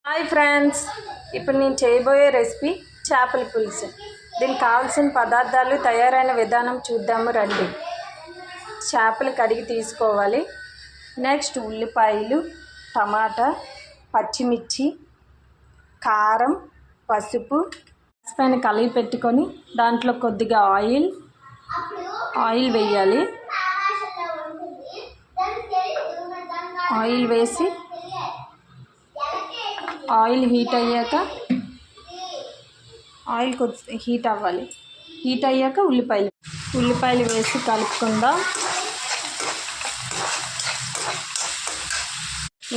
Hi friends, ఇప్పుడు నేను చేయబోయే రెసిపీ చేపల పులుసు. దీనికి కావాల్సిన పదార్థాలు, తయారైన విధానం చూద్దాము రండి. చేపలు కడిగి తీసుకోవాలి. నెక్స్ట్ ఉల్లిపాయలు, టమాటా, పచ్చిమిర్చి, కారం, పసుపు పైన కలిగి పెట్టుకొని దాంట్లో కొద్దిగా ఆయిల్ వేయాలి. ఆయిల్ వేసి ఆయిల్ హీట్ అయ్యాక హీట్ అవ్వాలి. హీట్ అయ్యాక ఉల్లిపాయలు వేసి కలుపుకుందాం.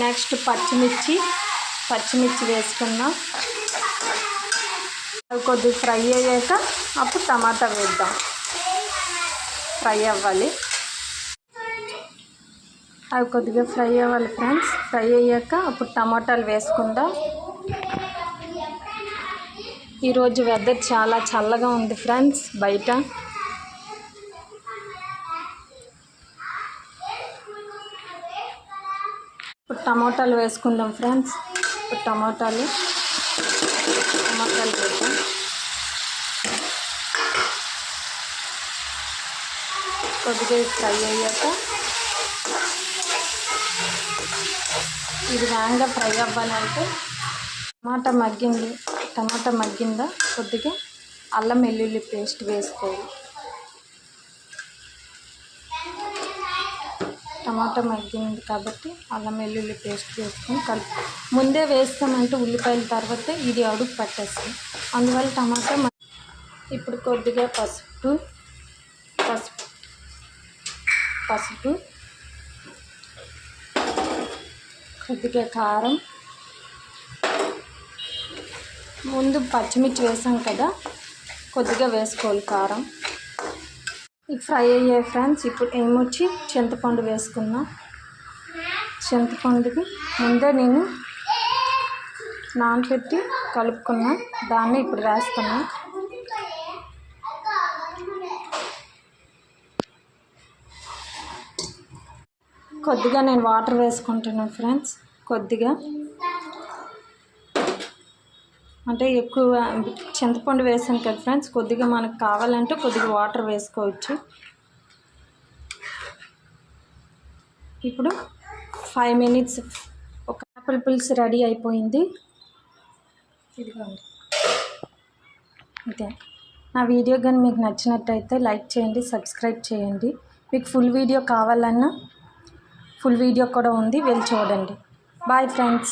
నెక్స్ట్ పచ్చిమిర్చి వేసుకుందాం. అవి కొద్దిగా ఫ్రై అయ్యాక అప్పుడు టమాటా వేద్దాం. ఫ్రై అవ్వాలి. అవి కొద్దిగా ఫ్రై అవ్వాలి ఫ్రెండ్స్. ఫ్రై అయ్యాక అప్పుడు టమాటాలు వేసుకుందాం. ఈరోజు వెదర్ చాలా చల్లగా ఉంది ఫ్రెండ్స్ బయట. ఇప్పుడు టమాటాలు వేసుకుందాం ఫ్రెండ్స్. ఇప్పుడు టమాటాలు వేద్దాం. కొద్దిగా ఫ్రై అయ్యాక ఇది వేగంగా ఫ్రై అవ్వాలంటే టమాటా మగ్గిందా కొద్దిగా అల్లం వెల్లుల్లి పేస్ట్ వేసుకోవాలి. టమాటా మగ్గింది కాబట్టి అల్లం వెల్లుల్లి పేస్ట్ వేసుకొని ముందే వేస్తామంటే ఉల్లిపాయల తర్వాత ఇది అడుగు పట్టేస్తుంది. అందువల్ల టమాటా ఇప్పుడు కొద్దిగా పసుపు కొద్దిగా కారం, ముందు పచ్చిమిర్చి వేసాం కదా కొద్దిగా వేసుకోవాలి కారం. ఇది ఫ్రై అయ్యాయి ఫ్రెండ్స్. ఇప్పుడు ఏమొచ్చి చింతపండు వేసుకున్నా. చింతపండుకి ముందే నేను నానబెట్టి కలుపుకున్నా, దాన్ని ఇప్పుడు వేస్తున్నా. కొద్దిగా నేను వాటర్ వేసుకుంటున్నాను ఫ్రెండ్స్. కొద్దిగా అంటే ఎక్కువ చింతపండు వేసాను కదా ఫ్రెండ్స్. కొద్దిగా మనకు కావాలంటే కొద్దిగా వాటర్ వేసుకోవచ్చు. ఇప్పుడు 5 minutes ఒక చేపల పులుసు రెడీ అయిపోయింది. ఇదిగోండి అంతే. నా వీడియో కానీ మీకు నచ్చినట్టయితే లైక్ చేయండి, సబ్స్క్రైబ్ చేయండి. మీకు ఫుల్ వీడియో కావాలన్నా ఫుల్ వీడియో కూడా ఉంది, వెళ్ళి చూడండి. Bye friends.